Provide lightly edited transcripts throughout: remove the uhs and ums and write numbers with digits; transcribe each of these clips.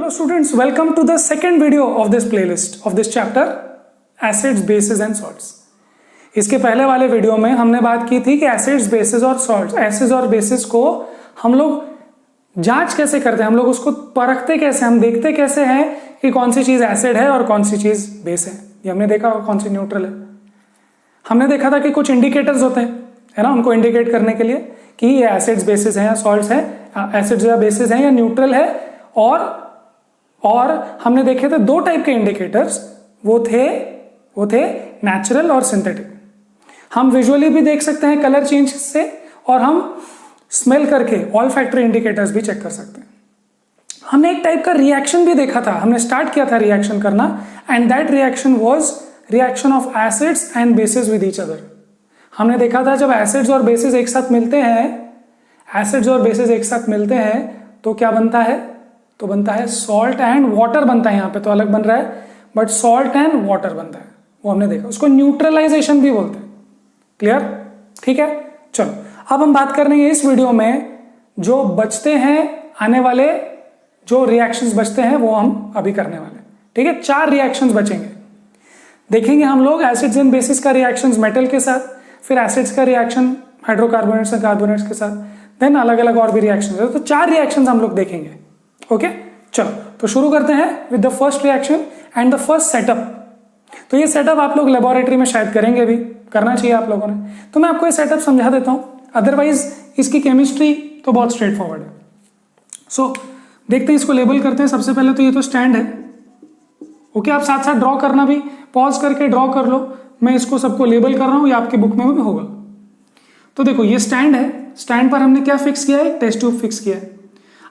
Hello students, welcome to the second video of this playlist of this chapter acids, bases and salts. इसके पहले वाले video में हमने बात की थी कि एसिड्स, बेसिस और सॉल्ट्स, एसिड्स और बेसिस को हम लोग जांच कैसे करते हैं, हम लोग उसको परखते कैसे, हम देखते कैसे हैं कि कौन सी चीज एसिड है और कौन सी चीज बेस है। ये हमने देखा कौन सी न्यूट्रल है। हमने देखा था कि कुछ इंडिकेटर्स होते हैं, है ना, उनको इंडिकेट करने के लिए कि ये एसिड्स, बेसिस है या सॉल्ट्स है, एसिड्स या बेसिस है या न्यूट्रल है। और हमने देखे थे दो टाइप के इंडिकेटर्स, वो थे नेचुरल और सिंथेटिक। हम विजुअली भी देख सकते हैं कलर चेंज से, और हम स्मेल करके ऑल्फैक्टरी इंडिकेटर्स भी चेक कर सकते हैं। हमने एक टाइप का रिएक्शन भी देखा था, हमने स्टार्ट किया था रिएक्शन करना, and that reaction was reaction of acids and basis with each other. हमने देखा था जब एसिड्स और बेसिस एक साथ मिलते हैं, तो क्या बनता है, तो बनता है सॉल्ट एंड वाटर बनता है। यहां पे तो अलग बन रहा है, बट सॉल्ट एंड वाटर बनता है, वो हमने देखा। उसको न्यूट्रलाइजेशन भी बोलते हैं। क्लियर? ठीक है, चलो अब हम बात करेंगे इस वीडियो में जो बचते हैं, आने वाले जो रिएक्शंस बचते हैं वो हम अभी करने वाले। ठीक है, 4 रिएक्शंस बचेंगे। देखेंगे हम लोग एसिड्स एंड बेसिस का रिएक्शंस मेटल के साथ, फिर एसिड्स का रिएक्शन हाइड्रोकार्बोनेट्स और कार्बोनेट्स के साथ, देन अलग अलग और भी रिएक्शंस है। तो 4 रिएक्शंस हम लोग देखेंगे। ओके, चलो तो शुरू करते हैं with the first reaction and the first setup. तो ये सेटअप आप लोग लेबोरेटरी में शायद करेंगे, भी करना चाहिए आप लोगों ने। तो मैं आपको ये सेटअप समझा देता हूं, अदरवाइज इसकी केमिस्ट्री तो बहुत स्ट्रेट फॉरवर्ड है। सो देखते हैं, इसको लेबल करते हैं। सबसे पहले तो ये तो स्टैंड है। ओके, आप साथ साथ ड्रॉ करना भी, पॉज करके ड्रॉ कर लो। मैं इसको सबको लेबल कर रहा हूं, ये आपके बुक में भी होगा। तो देखो ये स्टैंड है, स्टैंड पर हमने क्या फिक्स किया है, टेस्ट ट्यूब फिक्स किया है।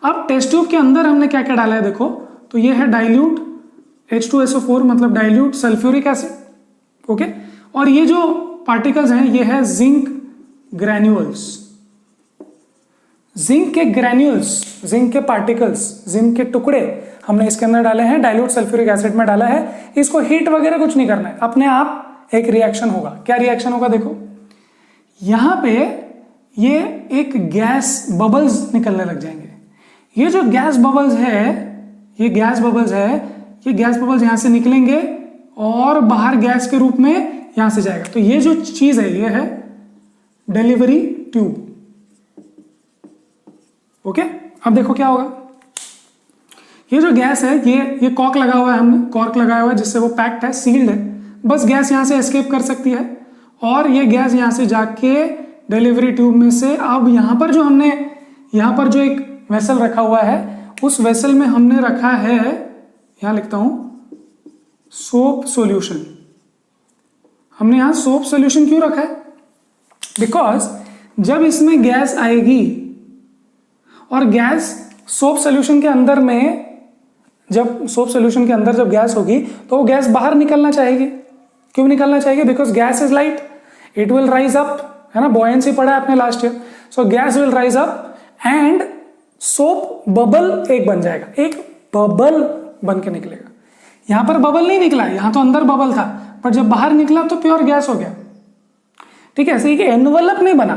अब टेस्ट ट्यूब के अंदर हमने क्या क्या डाला है देखो, तो ये है डाइल्यूट H2SO4 मतलब डाइल्यूट सल्फ्यूरिक एसिड। ओके, और ये जो पार्टिकल्स हैं ये है जिंक ग्रैन्यूल्स, जिंक के ग्रैन्यूल्स, जिंक के पार्टिकल्स, जिंक के टुकड़े हमने इसके अंदर डाले हैं, डाइल्यूट सल्फ्यूरिक एसिड में डाला है। इसको हीट वगैरह कुछ नहीं करना है, अपने आप एक रिएक्शन होगा। क्या रिएक्शन होगा देखो, यहां पे ये एक गैस बबल्स निकलने लग जाएंगे। ये जो गैस बबल्स है, ये गैस बबल्स यहां से निकलेंगे और बाहर गैस के रूप में यहां से जाएगा। तो ये जो चीज है ये है डिलीवरी ट्यूब। ओके, अब देखो क्या होगा, ये जो गैस है ये कॉर्क लगा हुआ है, हमने कॉर्क लगाया हुआ है जिससे वो पैक्ड है, सील्ड है। बस गैस यहां से एस्केप कर सकती है और ये गैस यहां से जाके डिलीवरी ट्यूब में से, अब यहां पर जो एक वेसल रखा हुआ है, उस वेसल में हमने रखा है, यहां लिखता हूं सोप सॉल्यूशन। हमने यहां सोप सॉल्यूशन क्यों रखा है, बिकॉज जब इसमें गैस आएगी और गैस सोप सॉल्यूशन के अंदर में, जब सोप सॉल्यूशन के अंदर जब गैस होगी तो वो गैस बाहर निकलना चाहेगी। क्यों निकलना चाहेगी, because gas is light, it will rise up, है ना, बॉयंसी पढ़ा है आपने last year. So gas will rise up and soap bubble एक बन जाएगा, एक बबल बन के निकलेगा। यहां पर बबल नहीं निकला, यहां तो अंदर बबल था, पर जब बाहर निकला तो प्योर गैस हो गया। ठीक है, ऐसे ही एनवलप नहीं बना।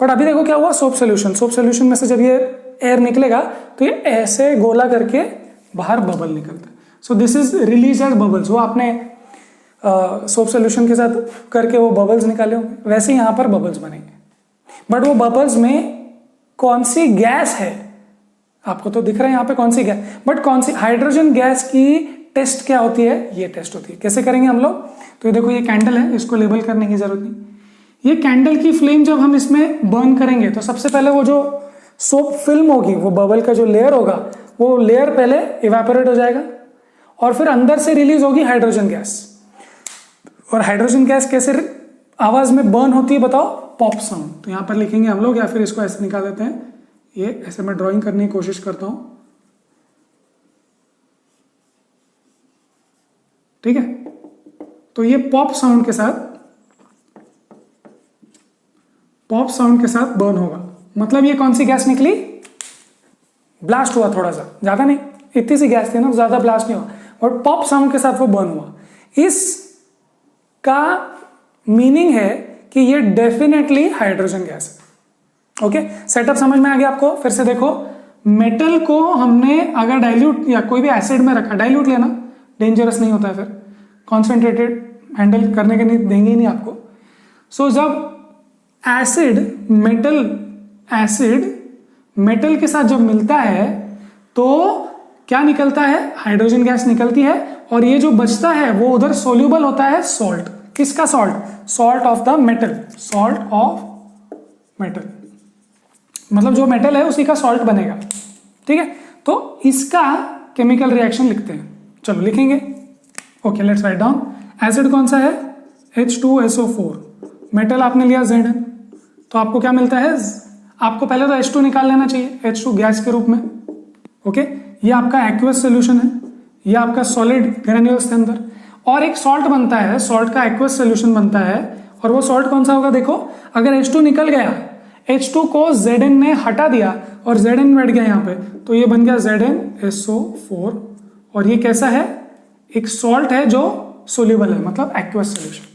बट अभी देखो क्या हुआ, सोप सोल्यूशन में से जब ये एयर निकलेगा तो ये ऐसे गोला करके बाहर बबल निकलता है। So this is release as bubbles. वो आपने सोप सोल्यूशन के साथ करके वो बबल्स निकाले होंगे, वैसे यहां पर बबल्स बनेंगे। बट वो बबल्स में कौन सी गैस है, आपको तो दिख रहा है यहाँ पे कौन सी गैस, बट कौन सी हाइड्रोजन गैस की टेस्ट क्या होती है, ये टेस्ट होती है। कैसे करेंगे हम लोग, तो ये देखो ये कैंडल है, इसको लेबल करने की जरूरत नहीं। ये कैंडल की फ्लेम जब हम इसमें बर्न करेंगे तो सबसे पहले वो जो सोप फिल्म होगी, वो बबल का जो लेयर होगा, वो लेयर पहले इवेपोरेट हो जाएगा और फिर अंदर से रिलीज होगी हाइड्रोजन गैस। और हाइड्रोजन गैस कैसे आवाज में बर्न होती है बताओ, पॉप साउंड। तो यहां पर लिखेंगे हम लोग, या फिर इसको ऐसे निकाल देते हैं, ये ऐसे मैं ड्राइंग करने की कोशिश करता हूं। ठीक है, तो ये पॉप साउंड के साथ बर्न होगा। मतलब ये कौन सी गैस निकली, ब्लास्ट हुआ, थोड़ा सा, ज्यादा नहीं, इतनी सी गैस थी ना, ज्यादा ब्लास्ट नहीं हुआ, और पॉप साउंड के साथ वो बर्न हुआ। इसका मीनिंग है कि ये डेफिनेटली हाइड्रोजन गैस है। ओके, सेटअप समझ में आ गया आपको। फिर से देखो, मेटल को हमने अगर डाइल्यूट या कोई भी एसिड में रखा, डाइल्यूट लेना डेंजरस नहीं होता है, फिर कॉन्सेंट्रेटेड हैंडल करने के नहीं देंगे ही नहीं आपको। सो जब एसिड मेटल के साथ जब मिलता है तो क्या निकलता है, हाइड्रोजन गैस निकलती है, और ये जो बचता है वो उधर सोल्यूबल होता है सॉल्ट। किसका salt? Salt of the metal, salt of metal, मतलब जो मेटल है उसी का सॉल्ट बनेगा। ठीक है, तो इसका केमिकल रिएक्शन लिखते हैं। चलो लिखेंगे। Okay, let's write down. Acid कौन सा है? H2SO4। मेटल आपने लिया Zn, तो आपको क्या मिलता है? आपको पहले तो H2 निकाल लेना चाहिए, H2 गैस के रूप में। ओके, ये आपका एक्वस सोल्यूशन है, ये आपका सॉलिड ग्रेन्यूल्स के अंदर, और एक सॉल्ट बनता है, सॉल्ट का एक्वस सोल्यूशन बनता है। और वो सॉल्ट कौन सा होगा? देखो, अगर H2 निकल गया, H2 को Zn ने हटा दिया और Zn बैठ गया यहाँ पे, तो ये बन गया ZnSO4। और ये कैसा है? एक सॉल्ट है जो सोल्यूबल है, मतलब एक्वस सोल्यूशन।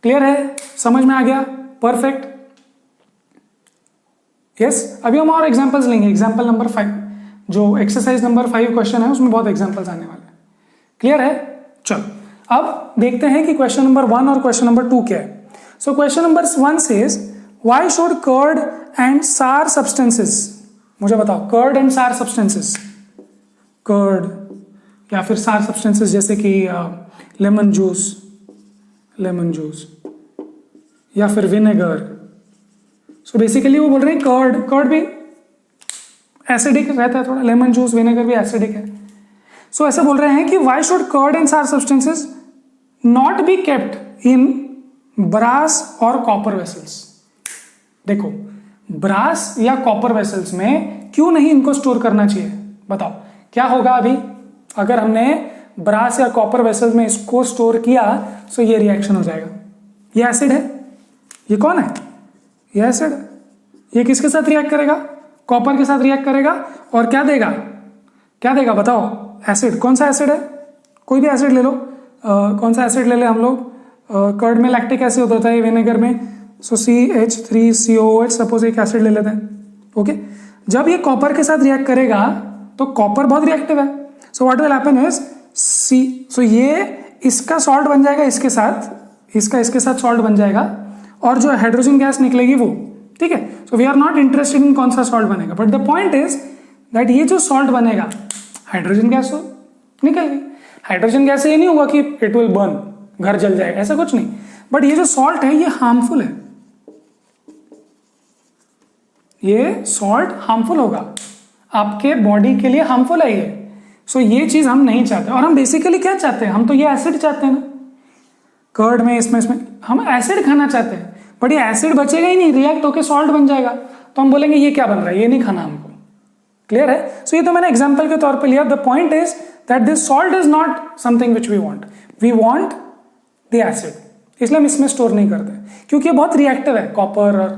क्लियर है? समझ में आ गया? परफेक्ट। यस, अभी हम और एग्जांपल्स लेंगे। एग्जांपल नंबर 5, जो एक्सरसाइज नंबर 5 क्वेश्चन है, उसमें बहुत एग्जांपल्स आने वाले हैं। क्लियर है? चलो अब देखते हैं कि क्वेश्चन नंबर 1 और क्वेश्चन नंबर 2 क्या है। So question number 1 says why should curd and sour substances, मुझे बताओ, curd and sour substances, curd या फिर सार सब्सटेंसेस जैसे कि लेमन जूस या फिर विनेगर। सो बेसिकली वो बोल रहे हैं कर्ड भी एसिडिक रहता है थोड़ा, लेमन जूस विनेगर भी एसिडिक है। सो ऐसे बोल रहे हैं कि why should curd and sour substances not be kept in brass और कॉपर वेसल्स। देखो, ब्रास या कॉपर वेसल्स में क्यों नहीं इनको स्टोर करना चाहिए? बताओ क्या होगा अभी अगर हमने ब्रास या कॉपर वेसल्स में इसको स्टोर किया? सो ये रिएक्शन हो जाएगा। ये एसिड है, ये कौन है? ये एसिड है। ये किसके साथ रिएक्ट करेगा? कॉपर के साथ रिएक्ट करेगा, और क्या देगा? क्या देगा बताओ? एसिड। कौन सा एसिड है? कोई भी एसिड ले लो। कौन सा एसिड ले ले हम लोग? कर्ड में लैक्टिक एसिड होता है, विनेगर में सो CH3COOH, सपोज एक एसिड ले लेते हैं। ओके, जब ये कॉपर के साथ रिएक्ट करेगा तो कॉपर बहुत रिएक्टिव है। So what will happen is so ये इसका सॉल्ट बन जाएगा इसके साथ, इसका इसके साथ सॉल्ट बन जाएगा, और जो हाइड्रोजन गैस निकलेगी वो, ठीक है। So we are not interested in कौन सा सॉल्ट बनेगा, but the point is that ये जो सॉल्ट बनेगा हाइड्रोजन गैस तो निकल गई। हाइड्रोजन गैस से ये नहीं होगा कि इट विल बर्न, घर जल जाएगा, ऐसा कुछ नहीं। बट ये जो सॉल्ट है ये हार्मफुल है, ये सॉल्ट हार्मफुल होगा, आपके बॉडी के लिए हार्मफुल है ये। सो ये चीज हम नहीं चाहते। और हम बेसिकली क्या चाहते हैं? हम तो ये एसिड चाहते हैं ना, कर्ड में, इसमें हम एसिड खाना चाहते हैं। बट ये एसिड बचेगा ही नहीं, रिएक्ट होकर सॉल्ट बन जाएगा, तो हम बोलेंगे ये क्या बन रहा है, ये नहीं खाना हमको। क्लियर है? सो ये तो मैंने एग्जाम्पल के तौर पर लिया। The point is that this salt is not something which we want the acid, इसलिए हम इसमें स्टोर नहीं करते, क्योंकि ये बहुत रिएक्टिव है। कॉपर और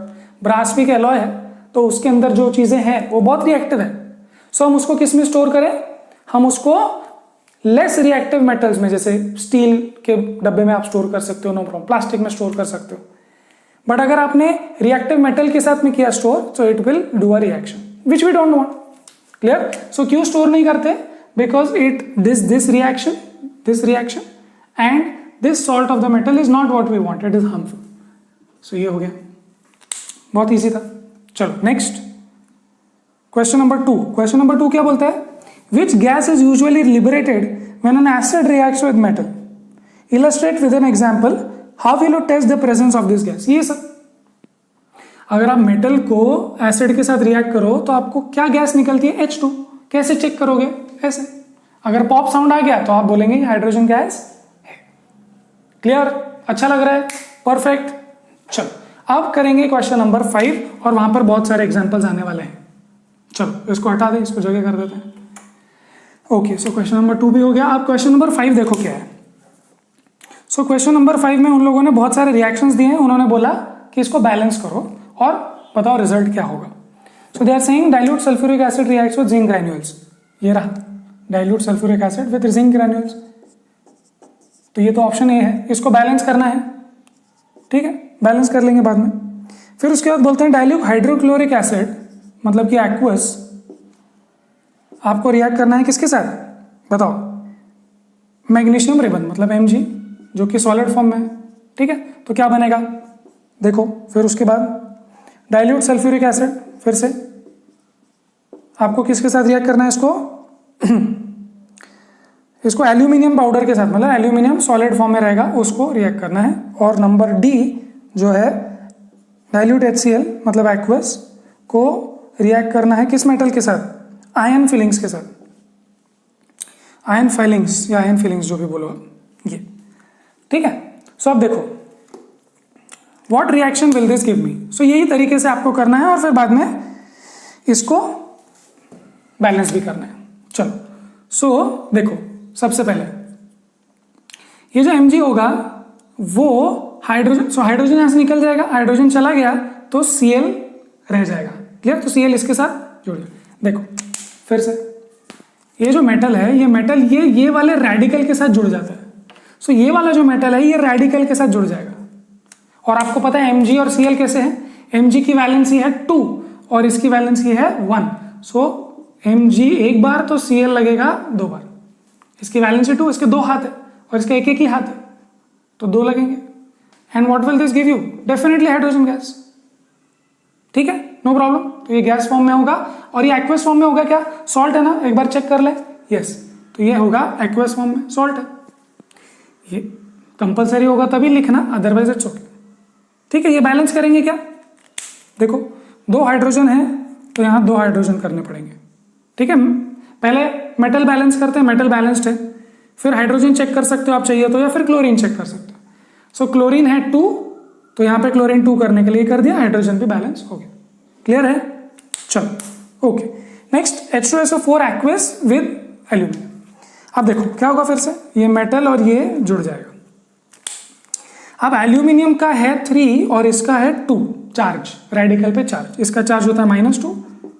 ब्रास भी का एलॉय है, तो उसके अंदर जो चीजें हैं वो बहुत रिएक्टिव है। सो हम उसको किस में स्टोर करें? हम उसको लेस रिएक्टिव मेटल्स में, जैसे स्टील के डब्बे में आप स्टोर कर सकते हो, नो प्रॉब्लम, प्लास्टिक में स्टोर कर सकते हो। बट अगर आपने रिएक्टिव मेटल के साथ में किया store, so it will do a reaction which we don't want. Clear? So क्यों स्टोर नहीं करते? Because it this reaction and this salt of the metal is not what we want, it is harmful. So ये हो गया, बहुत easy था। चलो next, question number 2। Question number 2 क्या बोलता है? Which gas is usually liberated when an acid reacts with metal? Illustrate with an example. How will you test the presence of this gas? ये सब, अगर आप मेटल को एसिड के साथ रिएक्ट करो तो आपको क्या गैस निकलती है? H2। कैसे चेक करोगे? ऐसे, अगर पॉप साउंड आ गया तो आप बोलेंगे हाइड्रोजन गैस है। क्लियर? अच्छा लग रहा है? परफेक्ट। चलो अब करेंगे क्वेश्चन नंबर 5, और वहां पर बहुत सारे एग्जाम्पल्स आने वाले हैं। चलो इसको हटा दें, इसको जगह कर देते हैं। ओके, सो क्वेश्चन नंबर 2 भी हो गया। अब क्वेश्चन नंबर 5 देखो क्या है। सो क्वेश्चन नंबर 5 में उन लोगों ने बहुत सारे रिएक्शंस दिए हैं। उन्होंने बोला कि इसको बैलेंस करो और बताओ रिजल्ट क्या होगा। So they are saying dilute sulphuric acid reacts with zinc granules. ये रहा dilute sulphuric acid with zinc granules, तो ये तो ऑप्शन ए है। इसको बैलेंस करना है, ठीक है, बैलेंस कर लेंगे बाद में। फिर उसके बाद बोलते हैं डाइल्यूट हाइड्रोक्लोरिक एसिड मतलब कि एक्वस आपको रिएक्ट करना है किसके साथ बताओ, मैग्नीशियम रिबन मतलब Mg जो कि सॉलिड फॉर्म में है, ठीक है। तो क्या बनेगा देखो, फिर उसके बाद डाइल्यूट सल्फ्यूरिक एसिड, फिर से आपको किसके साथ रिएक्ट करना है इसको इसको एल्यूमिनियम पाउडर के साथ, मतलब एल्यूमिनियम सॉलिड फॉर्म में रहेगा उसको रिएक्ट करना है। और नंबर डी जो है डाइल्यूट HCl मतलब एक्वस को रिएक्ट करना है किस मेटल के साथ, आयन फिलिंग्स के साथ, आयन फाइलिंग्स या आयन फिलिंग्स जो भी बोलो ये, ठीक है। सो अब देखो what reaction will this give me, so यही तरीके से आपको करना है और फिर बाद में इसको बैलेंस भी करना है। चलो सो देखो, सबसे पहले ये जो Mg होगा वो हाइड्रोजन, सो हाइड्रोजन यहां से निकल जाएगा, हाइड्रोजन चला गया तो Cl रह जाएगा, क्लियर। तो Cl इसके साथ जुड़ जाएगा। देखो फिर से ये जो मेटल है, ये मेटल ये वाले रेडिकल के साथ जुड़ जाता है। सो ये वाला जो मेटल है ये रेडिकल के साथ जुड़ जाएगा। और आपको पता है Mg और Cl कैसे है, Mg की वैलेंसी है 2 और इसकी वैलेंसी है 1। सो Mg एक बार तो Cl लगेगा 2 बार, इसकी वैलेंसी 2, इसके 2 हाथ है और इसके एक ही हाथ है तो 2 लगेंगे। And what will this give you, definitely hydrogen gas, ठीक है, नो प्रॉब्लम। तो ये गैस फॉर्म में होगा और ये एक्वस फॉर्म में होगा क्या, सॉल्ट है ना, एक बार चेक कर ले, यस। तो ये होगा एक्वस फॉर्म में, सॉल्ट है, ये कंपलसरी होगा तभी लिखना, अदरवाइज इट्स ओके, ठीक है। ये बैलेंस करेंगे क्या, देखो 2 हाइड्रोजन है तो यहाँ 2 हाइड्रोजन करने पड़ेंगे, ठीक है। पहले मेटल बैलेंस करते हैं, मेटल बैलेंस्ड है, फिर हाइड्रोजन चेक कर सकते हो आप चाहिए तो, या फिर क्लोरीन चेक कर सकते हो। सो क्लोरीन है 2 तो यहाँ पे क्लोरीन 2 करने के लिए कर दिया, हाइड्रोजन भी बैलेंस हो गया, क्लियर है। चलो okay, next H2SO4 aqueous with aluminium. अब देखो क्या होगा, फिर से ये मेटल और ये जुड़ जाएगा। अब एल्यूमिनियम का है 3 और इसका है 2 चार्ज, रेडिकल पे चार्ज, इसका चार्ज होता है -2,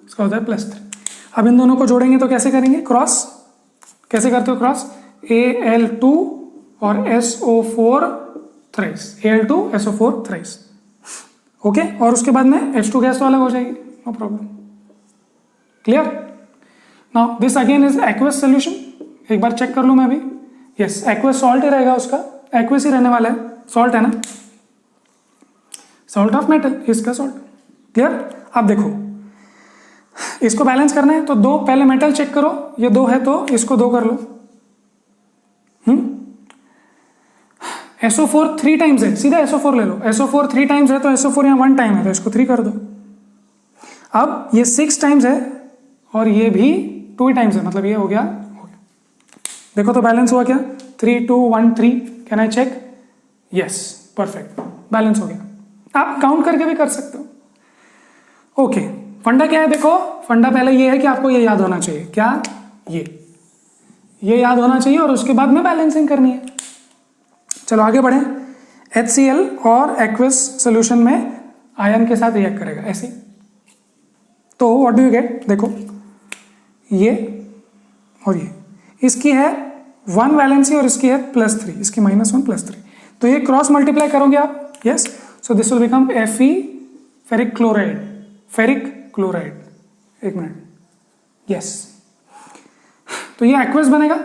इसका होता है +3। अब इन दोनों को जोड़ेंगे तो कैसे करेंगे, क्रॉस कैसे करते हो, क्रॉस Al2 और SO4 thrice, Al2 SO4 thrice, okay. और उसके बाद में H2 गैस तो अलग हो जाएगी, no problem, clear. Now this again is aqueous solution, एक बार चेक कर लूं मैं भी, यस एक्वस सॉल्ट ही रहेगा, उसका एक्वस ही रहने वाला है, सॉल्ट है ना, सॉल्ट ऑफ मेटल, इसका सॉल्ट, क्लियर। अब देखो इसको बैलेंस करना है तो 2 पहले मेटल चेक करो, ये 2 है तो इसको 2 कर लो, SO4 3 टाइम्स है, सीधा SO4 ले लो, SO4 3 टाइम्स है तो SO4 यहाँ 1 टाइम है तो इसको 3 कर दो। अब ये 6 टाइम्स है और ये भी 2 टाइम्स है, मतलब ये हो गया। देखो तो बैलेंस हुआ क्या, 3 2 1 3, can I check, yes perfect, balance हो गया। आप काउंट करके भी कर सकते हो, ओके। फंडा क्या है, देखो फंडा पहले ये है कि आपको ये याद होना चाहिए, क्या, ये याद होना चाहिए और उसके बाद में बैलेंसिंग करनी है। चलो आगे बढ़े, HCl और एक्वस सोल्यूशन में आयन के साथ रिएक्ट करेगा ऐसे, तो व्हाट डू यू गेट, देखो ये और ये, इसकी है 1 वैलेंसी और इसकी है +3, इसकी -1 +3, तो ये क्रॉस मल्टीप्लाई करोगे आप, yes. So this will become Fe ferric chloride, एक मिनट, यस। तो ये एक्वस बनेगा,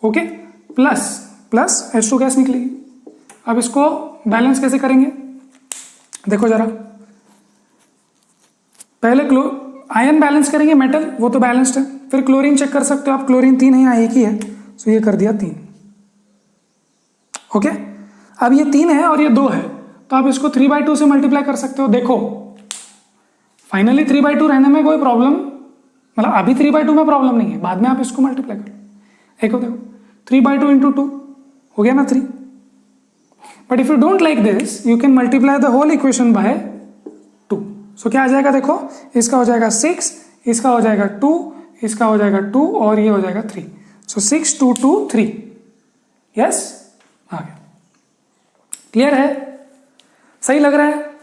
ओके, प्लस H2 गैस निकलेगी। अब इसको बैलेंस कैसे करेंगे, देखो जरा, पहले आयन बैलेंस करेंगे, मेटल वो तो बैलेंस्ड है, फिर क्लोरीन चेक कर सकते हो आप, क्लोरीन 3 है यहाँ 1 ही है, सो ये कर दिया 3, ओके। अब ये 3 है और ये 2 है तो आप इसको 3/2 से मल्टीप्लाई कर सकते हो। देखो फाइनली 3/2 रहने में कोई प्रॉब्लम, मतलब अभी 3/2 में प्रॉब्लम नहीं है, बाद में आप इसको मल्टीप्लाई करो, देखो 3/2 × 2 हो गया ना 3। But if you don't like this you can multiply the whole equation by 2। So क्या आ जाएगा, देखो इसका हो जाएगा 6, इसका हो जाएगा 2, इसका हो जाएगा 2 और ये हो जाएगा 3। सो 6 2 2 3, यस आ गया, क्लियर है, सही लग रहा है।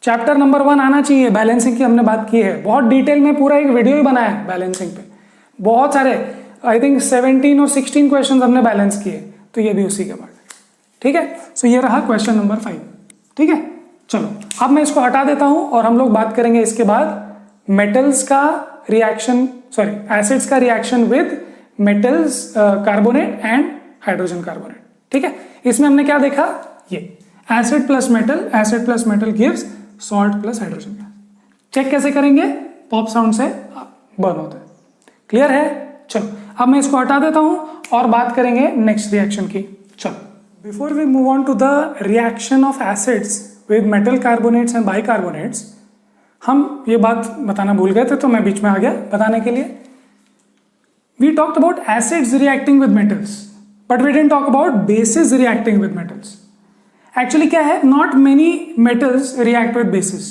चैप्टर नंबर 1 आना चाहिए, बैलेंसिंग की हमने बात की है, बहुत डिटेल में पूरा एक वीडियो ही बनाया है बैलेंसिंग पे, बहुत सारे, आई थिंक 17 और 16 क्वेश्चन हमने बैलेंस किए, तो ये भी उसी के बाद, ठीक है। सो ये रहा क्वेश्चन नंबर 5, ठीक है, चलो अब मैं इसको हटा देता हूं और हम लोग बात करेंगे इसके बाद मेटल्स का रिएक्शन, सॉरी एसिड्स का reaction with metals carbonate and hydrogen carbonate. ठीक है, इसमें हमने क्या देखा, ये acid plus metal gives salt plus hydrogen gas. Check कैसे करेंगे, पॉप साउंड से बर्न होता है। क्लियर है? चलो अब मैं इसको हटा देता हूं और बात करेंगे नेक्स्ट रिएक्शन की। चलो before we move on to the reaction of acids with metal carbonates and bicarbonates, हम ये बात बताना भूल गए थे तो मैं बीच में आ गया बताने के लिए। We talked about acids reacting with metals but we didn't talk about bases reacting with metals. Actually क्या है, not many metals react with bases,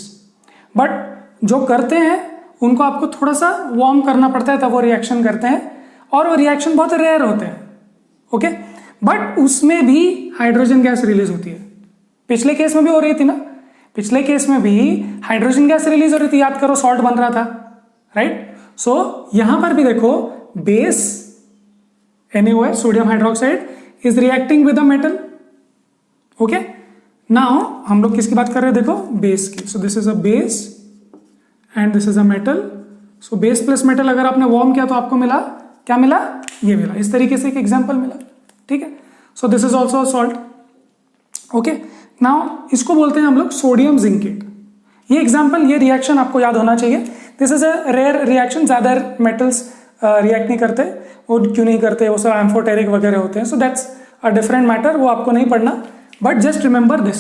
but जो करते हैं उनको आपको थोड़ा सा वार्म करना पड़ता है तब वो रिएक्शन करते हैं, और वो रिएक्शन बहुत रेयर होते हैं। ओके, बट उसमें भी हाइड्रोजन गैस रिलीज होती है। पिछले केस में भी हो रही थी ना, पिछले केस में भी हाइड्रोजन गैस रिलीज हो रही थी, याद करो सॉल्ट बन रहा था, राइट। सो यहां पर भी देखो base NaOH sodium hydroxide is reacting with a metal. Okay, now हम लोग किसकी बात कर रहे हैं, देखो बेस की। सो this is a base and this is a metal. So base plus metal अगर आपने वार्म किया तो आपको मिला, क्या मिला, ये मिला। इस तरीके से एक एग्जांपल मिला। ठीक है, so this is also salt. Okay, now इसको बोलते हैं हम लोग सोडियम जिंकेट। ये एग्जांपल, ये रिएक्शन आपको याद होना चाहिए। This is a rare reaction, ज्यादा मेटल्स रिएक्ट नहीं करते। वो क्यों नहीं करते, वो सब एम्फोटेरिक वगैरह होते हैं। So that's a different matter, वो आपको नहीं पढ़ना, बट जस्ट रिमेंबर दिस।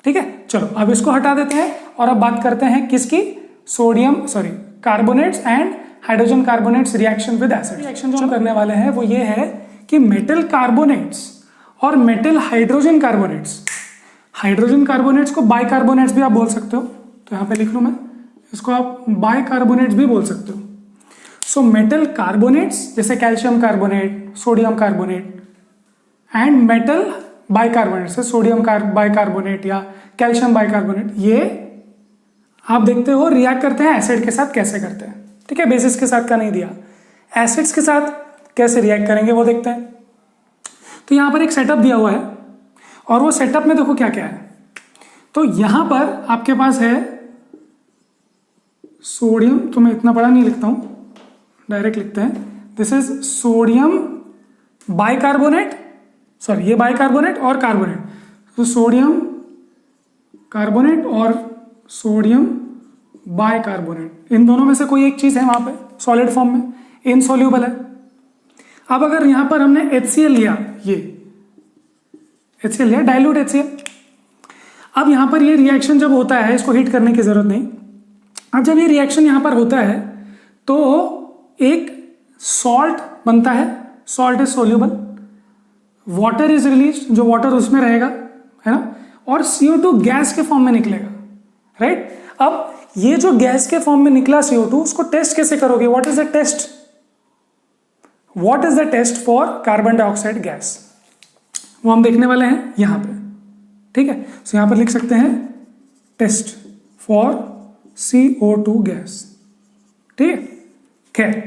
ठीक है, चलो अब इसको हटा देते हैं और अब बात करते हैं किसकी, carbonates and hydrogen carbonates reaction with acid. Reaction जो हम करने वाले हैं वो ये है कि मेटल कार्बोनेट्स और मेटल हाइड्रोजन कार्बोनेट्स को बाइकार्बोनेट्स भी आप बोल सकते हो। तो यहां पे लिख लूं मैं, इसको आप बाइकार्बोनेट्स भी बोल सकते हो। सो मेटल कार्बोनेट्स जैसे calcium carbonate, sodium carbonate, and metal bicarbonate, sodium bicarbonate या कैल्शियम बाइकार्बोनेट, ये आप देखते हो रिएक्ट करते हैं एसिड के साथ, कैसे करते हैं। ठीक है, बेसिस के साथ का नहीं दिया, एसिड्स के साथ कैसे रिएक्ट करेंगे वो देखते हैं। तो यहां पर एक सेटअप दिया हुआ है और वो सेटअप में देखो क्या क्या है। तो यहां पर आपके पास है सोडियम, तो मैं इतना बड़ा नहीं लिखता हूं, डायरेक्ट लिखते हैं। This is sodium bicarbonate, sorry ये बाइकार्बोनेट और कार्बोनेट, तो सोडियम कार्बोनेट और सोडियम बाइकार्बोनेट, इन दोनों में से कोई एक चीज है वहां पे सॉलिड फॉर्म में, इनसॉल्यूबल है। अब अगर यहां पर हमने HCl लिया, ये HCl लिया, डाइल्यूट HCl। अब यहां पर ये रिएक्शन जब होता है, इसको हीट करने की जरूरत नहीं। अब जब ये रिएक्शन यहां पर होता है तो एक सॉल्ट बनता है, salt is soluble, water is release, जो वाटर उसमें रहेगा, है ना, और CO2 गैस के फॉर्म में निकलेगा, राइट। अब ये जो गैस के फॉर्म में निकला CO2, उसको टेस्ट कैसे करोगे, what is the test, what is the test for carbon dioxide gas, वो हम देखने वाले हैं यहां पे। ठीक है, तो यहां पर लिख सकते हैं टेस्ट फॉर CO2 गैस। ठीक है, खैर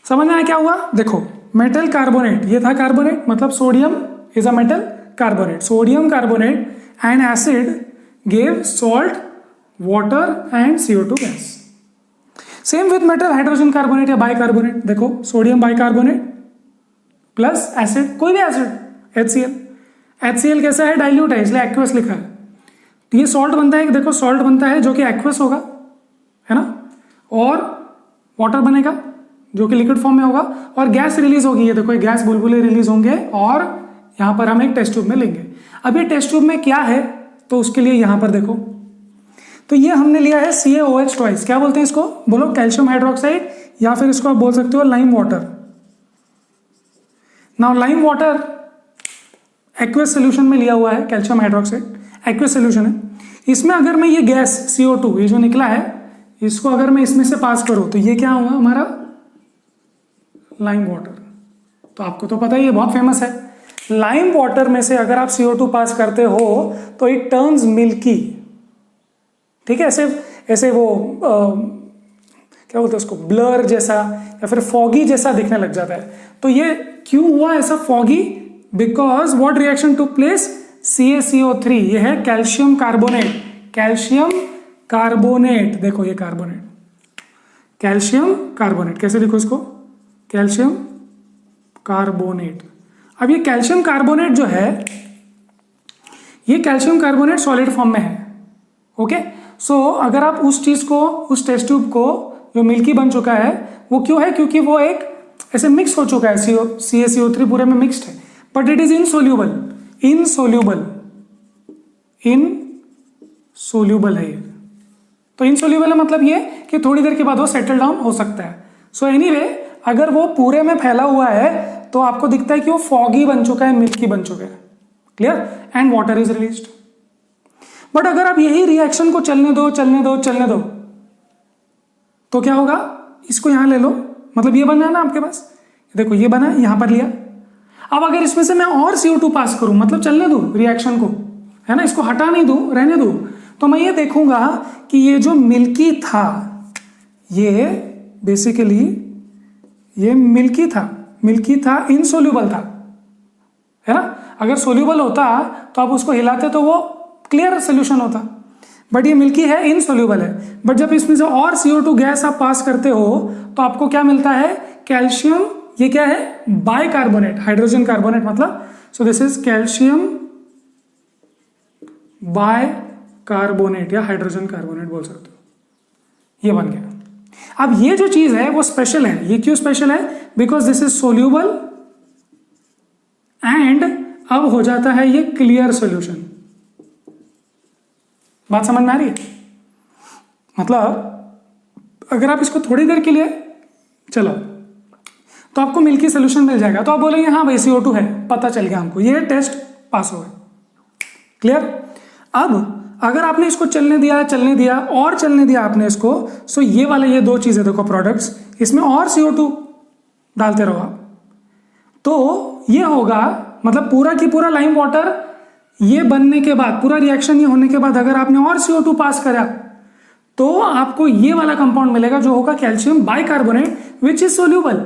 समझ में आया क्या हुआ। देखो मेटल कार्बोनेट, ये था कार्बोनेट, मतलब sodium is a metal carbonate, sodium carbonate and acid gave salt, water and CO2 gas. Same with metal hydrogen carbonate या बाइकार्बोनेट, देखो सोडियम बाइकार्बोनेट प्लस एसिड, कोई भी एसिड, HCl कैसा है, डाइल्यूट है, इसलिए एक्वस लिखा है। तो ये सॉल्ट बनता है, देखो सॉल्ट बनता है जो कि एक्वस होगा, है ना, और वाटर बनेगा जो कि लिक्विड फॉर्म में होगा, और गैस रिलीज होगी, ये देखो ये गैस बुलबुले रिलीज होंगे, और यहां पर हम एक टेस्ट ट्यूब में लेंगे। अब ये टेस्ट ट्यूब में क्या है, तो उसके लिए यहां पर देखो, तो ये हमने लिया है CaOH ट्वाइस, क्या बोलते हैं इसको, बोलो कैल्शियम हाइड्रोक्साइड, या फिर इसको आप बोल सकते हो lime water. Now lime water aqueous solution में लिया हुआ है, कैल्शियम हाइड्रोक्साइड एक्वस सोल्यूशन है। इसमें अगर मैं ये गैस CO2, ये जो निकला है, इसको अगर मैं इसमें से पास करूं तो ये क्या हुआ हमारा, लाइम वाटर। तो आपको तो पता ही है, बहुत फेमस है। लाइम वाटर में से अगर आप CO2 पास करते हो तो इट टर्न्स मिल्की। ठीक है, ऐसे वो क्या बोलते हैं उसको, ब्लर जैसा या फिर फॉगी जैसा दिखने लग जाता है। तो ये क्यों हुआ ऐसा foggy, because what reaction took place, CaCO3, ये है कैल्शियम कार्बोनेट, कैल्शियम कार्बोनेट, देखो ये कार्बोनेट, कैल्शियम कार्बोनेट, कैसे लिखो इसको, कैल्शियम कार्बोनेट। अब ये कैल्शियम कार्बोनेट जो है, ये कैल्शियम कार्बोनेट सॉलिड फॉर्म में है। ओके, सो अगर आप उस चीज को, उस टेस्ट ट्यूब को जो मिल्की बन चुका है, वो क्यों है, क्योंकि वो एक ऐसे मिक्स हो चुका है, CaCO3 पूरे में मिक्स्ड है, but it is insoluble, insoluble, insoluble है ये। तो इनसोल्यूबल है मतलब ये कि थोड़ी देर के बाद वो सेटल डाउन हो सकता है। सो एनीवे, अगर वो पूरे में फैला हुआ है तो आपको दिखता है कि वो फॉगी बन चुका है, मिल्की बन चुका है, clear, and water is released. But अगर आप यही रिएक्शन को चलने दो चलने दो चलने दो, तो क्या होगा, इसको यहां ले लो, मतलब ये बना ना आपके पास, देखो ये बना, यहां पर लिया। अब अगर इसमें से मैं और CO2 पास करूं, मतलब चलने दूं रिएक्शन को, है ना, इसको हटा नहीं दूं, रहने दूं, तो मैं ये देखूंगा कि ये जो मिल्की था, ये बेसिकली ये मिल्की था, मिल्की था, इनसोल्यूबल था, है ना। अगर सोल्यूबल होता तो आप उसको हिलाते तो वो क्लियर सोल्यूशन होता, बट ये मिल्की है, इनसोल्यूबल है। बट जब इसमें से और CO2 गैस आप पास करते हो तो आपको क्या मिलता है, कैल्शियम, ये क्या है, बाइकार्बोनेट, हाइड्रोजन कार्बोनेट मतलब, सो दिस इज कैल्शियम बाइकार्बोनेट या हाइड्रोजन कार्बोनेट बोल सकते हो, ये बन गया। अब ये जो चीज है वो स्पेशल है, ये क्यों स्पेशल है, because this is soluble and अब हो जाता है ये क्लियर सॉल्यूशन। बात समझ में आ रही है, मतलब अगर आप इसको थोड़ी देर के लिए चलो तो आपको मिल्की सोल्यूशन मिल जाएगा, तो आप बोलेंगे हाँ भाई CO2 है, पता चल गया हमको, ये टेस्ट पास हो गया, क्लियर। अब अगर आपने इसको चलने दिया और चलने दिया आपने इसको, सो ये वाले, ये दो चीजें देखो प्रोडक्ट्स, इसमें और CO2 डालते रहो आप, तो ये होगा, मतलब पूरा की पूरा लाइम वाटर ये बनने के बाद, पूरा रिएक्शन ये होने के बाद अगर आपने और CO2 पास करा तो आपको ये वाला कंपाउंड मिलेगा जो होगा calcium bicarbonate, which is soluble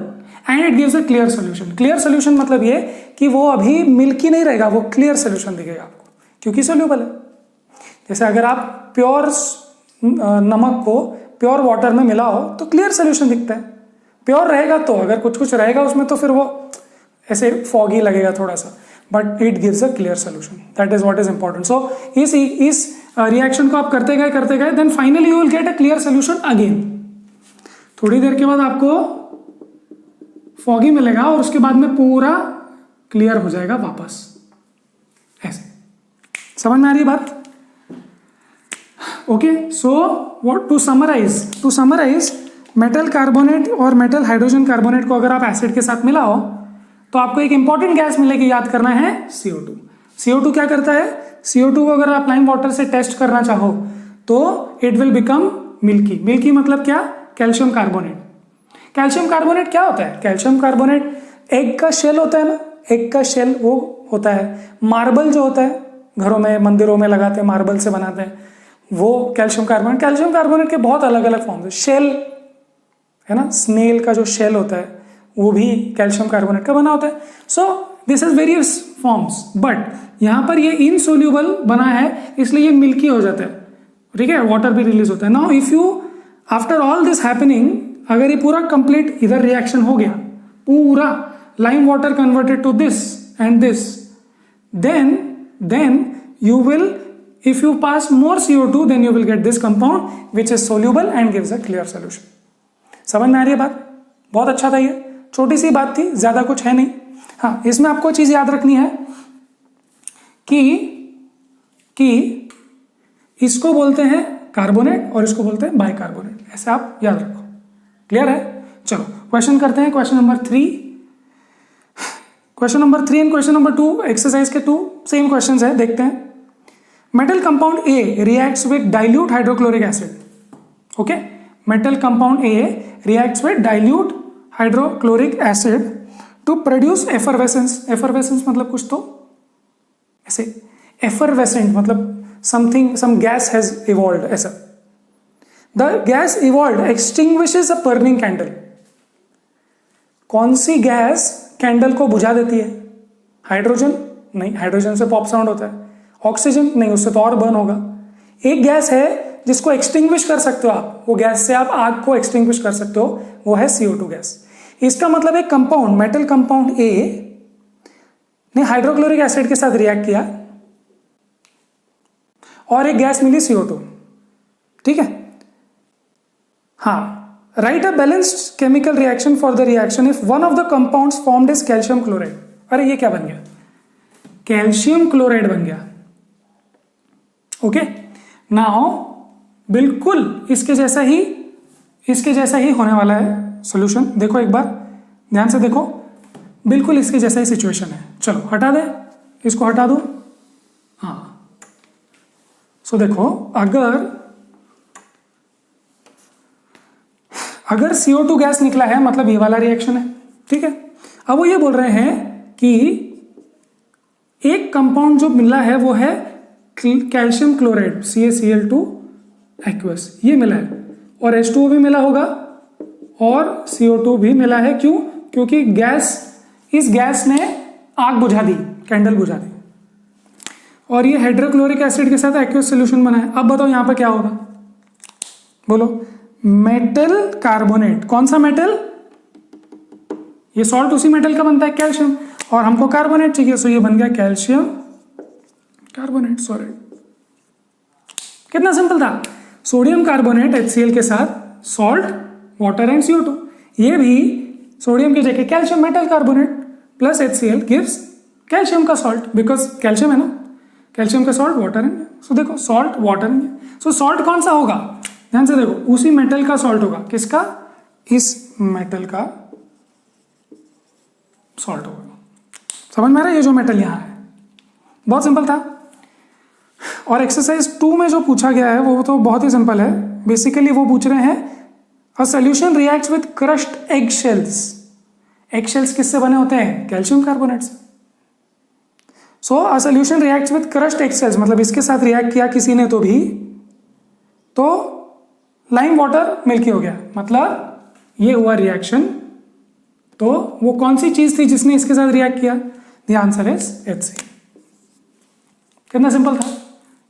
and it gives a clear solution. Clear solution मतलब ये कि वो अभी मिल्की नहीं रहेगा, वो क्लियर सॉल्यूशन दिखेगा आपको, क्योंकि सोल्यूबल है। जैसे अगर आप प्योर नमक को प्योर वाटर में मिलाओ तो क्लियर सॉल्यूशन दिखता है, प्योर रहेगा तो, अगर कुछ कुछ रहेगा उसमें तो फिर वो ऐसे फॉगी लगेगा थोड़ा सा, but it gives a clear solution, that is what is important. So इस रिएक्शन को आप करते गए then finally you will get a clear solution again. थोड़ी देर के बाद आपको फॉगी मिलेगा और उसके बाद में पूरा क्लियर हो जाएगा वापस, ऐसे। समझ में आ रही है बात? Okay, so what to summarise metal carbonate और मेटल हाइड्रोजन कार्बोनेट को अगर आप एसिड के साथ मिलाओ तो आपको एक इंपॉर्टेंट गैस मिलेगी, याद करना है, CO2। CO2 क्या करता है, CO2 को अगर आप लाइम वाटर से टेस्ट करना चाहो तो it will become milky. Milky मतलब क्या, कैल्शियम कार्बोनेट। कैल्शियम कार्बोनेट क्या होता है, कैल्शियम कार्बोनेट एग का शेल होता है ना, एग का शेल वो होता है। मार्बल जो होता है घरों में, मंदिरों में लगाते हैं, मार्बल से बनाते हैं, वो कैल्शियम कार्बोनेट। कैल्शियम कार्बोनेट के बहुत अलग अलग फॉर्म्स है, शेल है ना, स्नेल का जो शेल होता है वो भी कैल्शियम कार्बोनेट का बना होता है। So this is various forms, but यहां पर ये इनसोल्यूबल बना है इसलिए ये मिल्की हो जाता है, ठीक है, वाटर भी रिलीज होता है। Now if you after all this happening, अगर ये पूरा कंप्लीट इधर रिएक्शन हो गया, पूरा lime water converted to this and this, then you will, if you pass more CO2 then you will get this compound which is soluble and gives a clear solution। समझ में आ रही है बात? बहुत अच्छा था, ये छोटी सी बात थी, ज्यादा कुछ है नहीं। हाँ, इसमें आपको चीज याद रखनी है कि इसको बोलते हैं कार्बोनेट और इसको बोलते हैं बाइकार्बोनेट, ऐसे आप याद रखो। क्लियर है? चलो क्वेश्चन करते हैं, question number 3 and question number 2 exercise के 2 सेम क्वेश्चंस है, देखते हैं। Metal compound A reacts with dilute hydrochloric acid. Okay, metal compound A reacts with dilute hydrochloric acid to produce effervescence. Effervescence मतलब कुछ तो ऐसे, एफरवेसेंट मतलब something, some gas has evolved, ऐसा। The gas evolved extinguishes a burning candle. कौन सी gas candle को बुझा देती है? हाइड्रोजन नहीं, हाइड्रोजन से पॉप साउंड होता है। ऑक्सीजन नहीं, उससे तो और बर्न होगा। एक गैस है जिसको एक्सटिंग्विश कर सकते हो आप, वो गैस से आप आग को एक्सटिंग्विश कर सकते हो, वो है CO2 गैस। इसका मतलब एक कंपाउंड, मेटल कंपाउंड ए ने हाइड्रोक्लोरिक एसिड के साथ रिएक्ट किया और एक गैस मिली CO2, ठीक है। हाँ, right a balanced chemical reaction for the reaction if one of the compounds formed is calcium chloride. अरे ये क्या बन गया, कैल्शियम क्लोराइड बन गया। ओके, नाउ बिल्कुल इसके जैसा ही होने वाला है सॉल्यूशन। देखो एक बार ध्यान से देखो, बिल्कुल इसके जैसा ही सिचुएशन है। चलो हटा दे, इसको हटा दो। हाँ, सो देखो अगर CO2 गैस निकला है मतलब ये वाला रिएक्शन है, ठीक है। अब वो ये बोल रहे हैं कि एक कंपाउंड जो मिला है वो है कैल्शियम क्लोराइड CaCl2 एक्वस, ये मिला है, और H2O भी मिला होगा और CO2 भी मिला है। क्यों? क्योंकि इस गैस ने आग बुझा दी, कैंडल बुझा दी, और ये हाइड्रोक्लोरिक एसिड के साथ एक्वस सोल्यूशन बना है। अब बताओ यहां पर क्या होगा, बोलो। मेटल कार्बोनेट, कौन सा मेटल? ये सॉल्ट उसी मेटल का बनता है, कैल्शियम, और हमको कार्बोनेट चाहिए, सो ये बन गया कैल्शियम कार्बोनेट सॉलिड। कितना सिंपल था। सोडियम कार्बोनेट HCl के साथ सॉल्ट, वाटर एंड CO2। ये भी सोडियम की जगह calcium metal carbonate plus HCl gives calcium का सॉल्ट, बिकॉज कैल्शियम है ना, कैल्शियम का सॉल्ट, वाटर एंड, सो देखो salt, water and, so salt कौन सा होगा, ध्यान से देखो, उसी मेटल का सॉल्ट होगा। किसका? इस मेटल का सॉल्ट होगा। समझ में आ रहा है? ये जो मेटल यहां है, बहुत सिंपल था। और एक्सरसाइज 2 में जो पूछा गया है वो तो बहुत ही सिंपल है। बेसिकली वो पूछ रहे हैं a solution reacts with crushed egg shells. Egg shells किससे बने होते हैं? कैल्शियम कार्बोनेट से। So a solution reacts with crushed egg shells, मतलब इसके साथ रिएक्ट किया किसी ने तो लाइम वाटर मिल्की हो गया, मतलब ये हुआ रिएक्शन। तो वो कौन सी चीज थी जिसने इसके साथ रिएक्ट किया? The answer is HCl। कितना सिंपल था,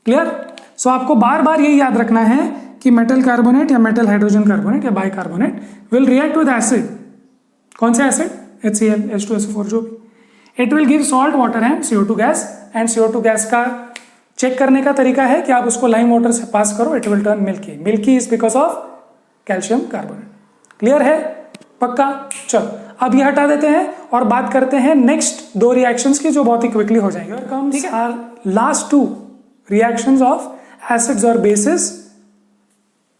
क्लियर। सो आपको बार बार यही याद रखना है कि मेटल कार्बोनेट या मेटल हाइड्रोजन कार्बोनेट या bicarbonate will react with acid. कौन सा एसिड? HCl, H2SO4, जो भी। It will give salt, water and CO2 gas. And CO2 gas का चेक करने का तरीका है कि आप उसको लाइम वाटर से पास करो, it will turn milky. Milky is because of calcium carbonate. Clear है? पक्का? चलो अब ये हटा देते हैं और बात करते हैं नेक्स्ट 2 रिएक्शंस की, जो बहुत ही क्विकली हो जाएंगे। ठीक है, लास्ट 2 रिएक्शंस ऑफ एसिड्स और basis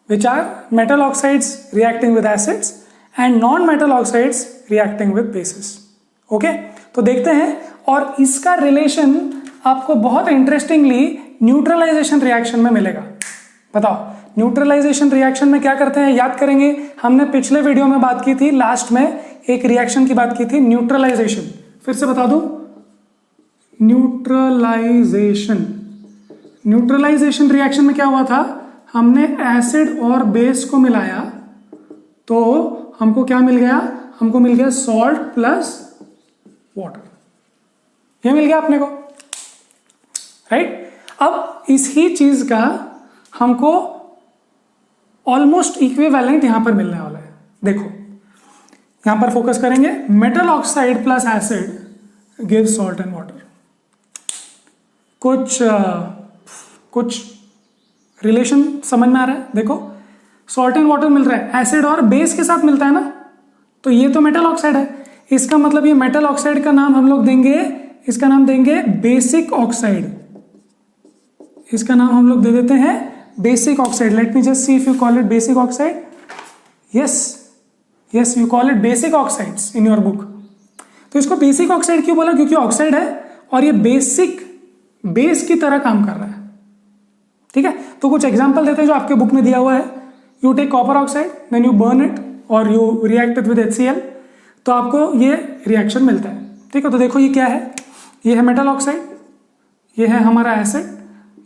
which are metal oxides reacting with acids and non-metal oxides reacting with bases. Okay? तो देखते हैं, और इसका रिलेशन आपको बहुत इंटरेस्टिंगली न्यूट्रलाइजेशन रिएक्शन में मिलेगा। बताओ न्यूट्रलाइजेशन रिएक्शन में क्या करते हैं, याद करेंगे। हमने पिछले वीडियो में बात की थी, लास्ट में एक रिएक्शन की बात की थी, न्यूट्रलाइजेशन। फिर से बता दो, न्यूट्रलाइजेशन रिएक्शन में क्या हुआ था, हमने एसिड और बेस को मिलाया तो हमको क्या मिल गया, हमको मिल गया सॉल्ट प्लस वाटर। ये मिल गया अपने को, राइट। अब इसी चीज का हमको ऑलमोस्ट इक्विवेलेंट यहां पर मिलने वाला है। देखो यहां पर फोकस करेंगे, metal oxide plus acid give salt and water. कुछ रिलेशन समझ में आ रहा है? देखो सॉल्ट एंड वाटर मिल रहा है, एसिड और बेस के साथ मिलता है ना, तो ये तो मेटल ऑक्साइड है। इसका मतलब ये मेटल ऑक्साइड का नाम हम लोग देंगे, इसका नाम देंगे बेसिक ऑक्साइड। इसका नाम हम लोग दे देते हैं basic oxide. Let me just see if you call it basic oxide. Yes you call it basic oxides in your book. तो इसको बेसिक ऑक्साइड क्यों बोला? क्योंकि ऑक्साइड है और ये बेस की तरह काम कर रहा है। ठीक है, तो कुछ एग्जांपल देते हैं जो आपके बुक में दिया हुआ है। You take copper oxide, then you burn it और यू रिएक्ट विद HCl, तो आपको ये रिएक्शन मिलता है। ठीक है, तो देखो ये क्या है, ये है मेटल ऑक्साइड, ये है हमारा एसिड,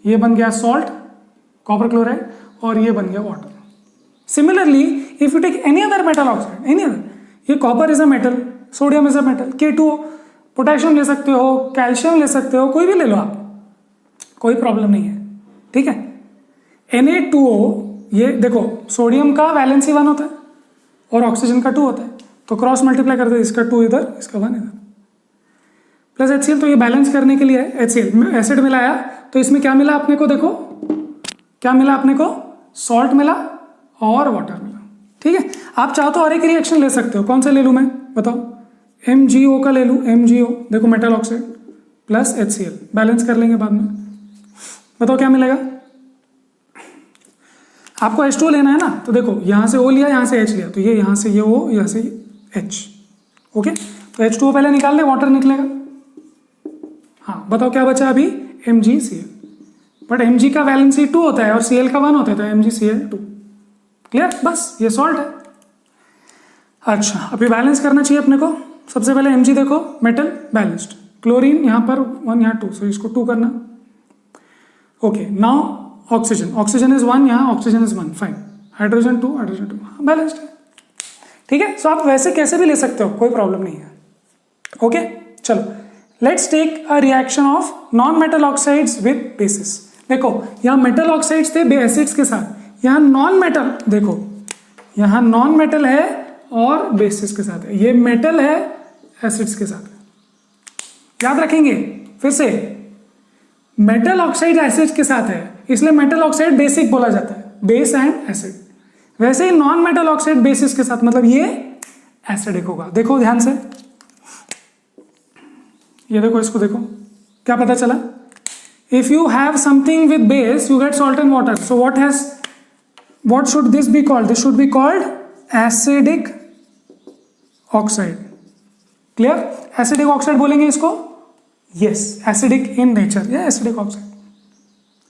ये बन गया सॉल्ट कॉपर क्लोराइड, और ये बन गया water. Similarly if you take any other metal oxide, any other, ये copper is a metal, sodium is a metal, K2O, potassium ले सकते हो, कैल्शियम ले सकते हो, कोई भी ले लो आप, कोई प्रॉब्लम नहीं है, ठीक है। Na2O, ये देखो सोडियम का वैलेंसी 1 होता है और ऑक्सीजन का 2 होता है, तो क्रॉस मल्टीप्लाई कर दो, इसका 2 इधर, इसका 1 इधर, प्लस HCl, तो ये बैलेंस करने के लिए है। HCl एसिड मिलाया तो इसमें क्या मिला अपने को, देखो क्या मिला अपने को, सॉल्ट मिला और वाटर मिला, ठीक है। आप चाहो तो और एक रिएक्शन ले सकते हो, कौन सा ले लूँ मैं बताओ, MgO का ले लूँ, MgO देखो metal oxide plus HCl, balance कर लेंगे बाद में, बताओ क्या मिलेगा। आपको H2O लेना है ना, तो देखो यहाँ से O लिया, यहाँ से H लिया, तो ये यहाँ से ये O, यहाँ से ये H, ओके। तो H2O पहले निकाल ले, वाटर निकलेगा। हाँ बताओ क्या बचा अभी, MgCl, बट Mg का वैलेंसी 2 होता है और Cl का 1 होता है, तो MgCl2, क्लियर, बस ये सॉल्ट है। अच्छा अभी बैलेंस करना चाहिए अपने को, सबसे पहले Mg देखो मेटल बैलेंस्ड, क्लोरीन यहाँ पर 1 यहाँ 2, सो इसको 2 करना, ओके। नाउ ऑक्सीजन इज 1, यहाँ oxygen is 1, fine, hydrogen 2 balanced है, ठीक है। सो आप वैसे कैसे भी ले सकते हो, कोई प्रॉब्लम नहीं है, ओके। चलो let's take a reaction of non metal oxides with bases. देखो यहाँ मेटल ऑक्साइड्स थे एसिड्स के साथ, यहाँ नॉन मेटल, देखो यहाँ नॉन मेटल है और बेसिस के साथ है, ये मेटल है एसिड्स के साथ, याद रखेंगे फिर से, मेटल ऑक्साइड एसिड के साथ है, इसलिए मेटल ऑक्साइड बेसिक बोला जाता है, बेस एंड एसिड। वैसे ही नॉन मेटल ऑक्साइड बेसिस के साथ, मतलब ये एसिडिक होगा। देखो ध्यान से, ये देखो, इसको देखो क्या पता चला, if you have something with base you get salt and water, so what should this be called, this should be called acidic oxide, clear. Acidic oxide बोलेंगे इसको, यस, एसिडिक इन नेचर, या acidic oxide,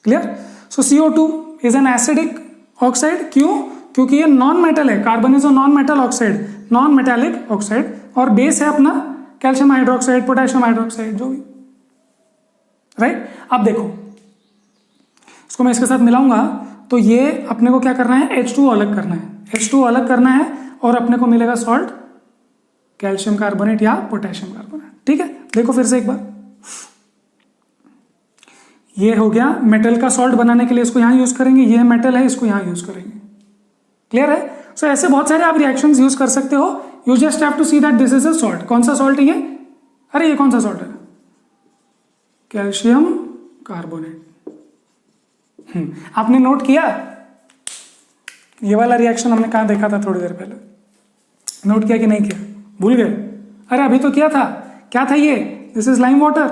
clear. So CO2 is an acidic oxide, क्यों, क्योंकि ये non metal है, carbon is a non metal oxide, non metallic oxide, और base है अपना कैल्शियम हाइड्रोक्साइड, पोटेशियम हाइड्रोक्साइड, जो भी, राइट। अब देखो इसको मैं इसके साथ मिलाऊंगा, तो ये अपने को क्या करना है, H2O अलग करना है, H2O अलग करना है, और अपने को मिलेगा सॉल्ट कैल्शियम कार्बोनेट या पोटेशियम कार्बोनेट, ठीक है। देखो फिर से एक बार, ये हो गया मेटल का सॉल्ट बनाने के लिए, इसको यहां यूज करेंगे, ये मेटल है, इसको यहां यूज करेंगे, क्लियर है। सो ऐसे बहुत सारे आप रिएक्शंस यूज कर सकते हो, you just have to see that this is a salt. कौन सा सॉल्ट है ये, अरे ये कौन सा सॉल्ट है, कैल्शियम कार्बोनेट। आपने नोट किया, ये वाला रिएक्शन हमने कहां देखा था थोड़ी देर पहले, नोट किया कि नहीं किया, भूल गए, अरे अभी तो किया था, क्या था ये, this is lime water,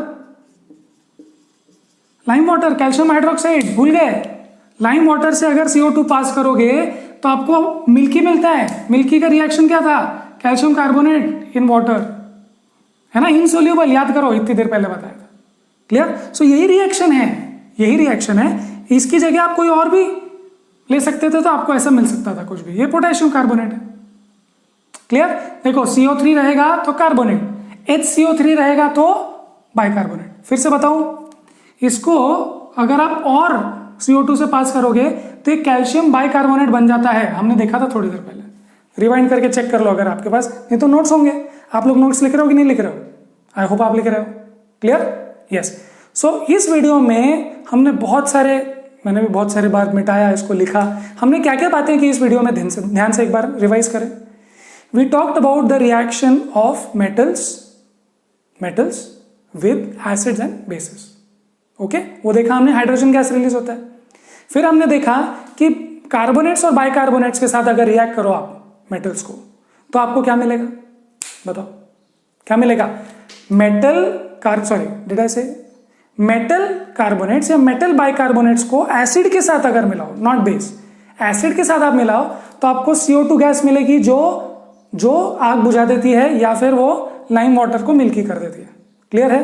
lime water, calcium hydroxide, भूल गए। लाइम वाटर से अगर CO2 पास करोगे तो आपको मिल्की मिलता है, मिल्की का रिएक्शन क्या था, कैल्शियम कार्बोनेट इन वाटर, है ना, इनसोल्यूबल, याद करो इतनी देर पहले बताया था, क्लियर। सो यही रिएक्शन है, यही रिएक्शन है, इसकी जगह आप कोई और भी ले सकते थे तो आपको ऐसा मिल सकता था कुछ भी, ये पोटेशियम कार्बोनेट है, क्लियर। देखो CO3 रहेगा तो कार्बोनेट, HCO3 रहेगा तो बाइकार्बोनेट। फिर से बताऊं, इसको अगर आप और CO2 से पास करोगे तो एक कैल्शियम बाइकार्बोनेट बन जाता है, हमने देखा था थोड़ी देर पहले, रिवाइंड करके चेक कर लो अगर आपके पास, नहीं तो नोट्स होंगे। आप लोग नोट्स लिख रहे हो कि नहीं लिख रहे हो, आई होप आप लिख रहे हो, क्लियर, यस। सो इस वीडियो में हमने मैंने भी बहुत सारी बार मिटाया, इसको लिखा, हमने क्या क्या बातें की इस वीडियो में, ध्यान से एक बार रिवाइज करें। We talked about the reaction of metals with acids and bases, okay, वो देखा हमने, हाइड्रोजन गैस रिलीज होता है। फिर हमने देखा कि कार्बोनेट्स और बाइकार्बोनेट्स के साथ अगर रिएक्ट करो आप मेटल्स को, तो आपको क्या मिलेगा, बताओ क्या मिलेगा, मेटल कार्बोनेट्स या मेटल बाइकार्बोनेट्स को एसिड के साथ अगर मिलाओ, नॉट बेस, एसिड के साथ आप मिलाओ तो आपको CO2 गैस मिलेगी, जो आग बुझा देती है या फिर वो लाइम वाटर को मिल्की कर देती है, क्लियर है,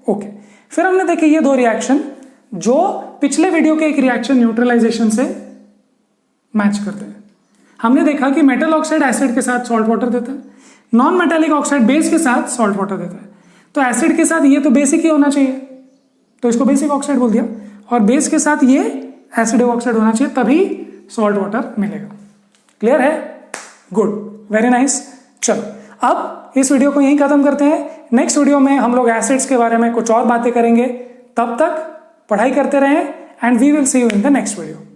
ओके। फिर हमने देखे ये दो रिएक्शन जो पिछले वीडियो के एक रिएक्शन न्यूट्रलाइजेशन से मैच करते हैं। हमने देखा कि मेटल ऑक्साइड एसिड के साथ सॉल्ट वाटर देता है, नॉन मेटालिक ऑक्साइड बेस के साथ सॉल्ट वाटर देता है, तो एसिड के साथ ये तो बेसिक ही होना चाहिए, तो इसको बेसिक ऑक्साइड बोल दिया, और बेस के साथ ये एसिडिक ऑक्साइड होना चाहिए, तभी सॉल्ट वाटर मिलेगा, क्लियर है, गुड, वेरी नाइस। चलो अब इस वीडियो को यहीं खत्म करते हैं, नेक्स्ट वीडियो में हम लोग एसिड्स के बारे में कुछ और बातें करेंगे, तब तक पढ़ाई करते रहें and we will see you in the next video.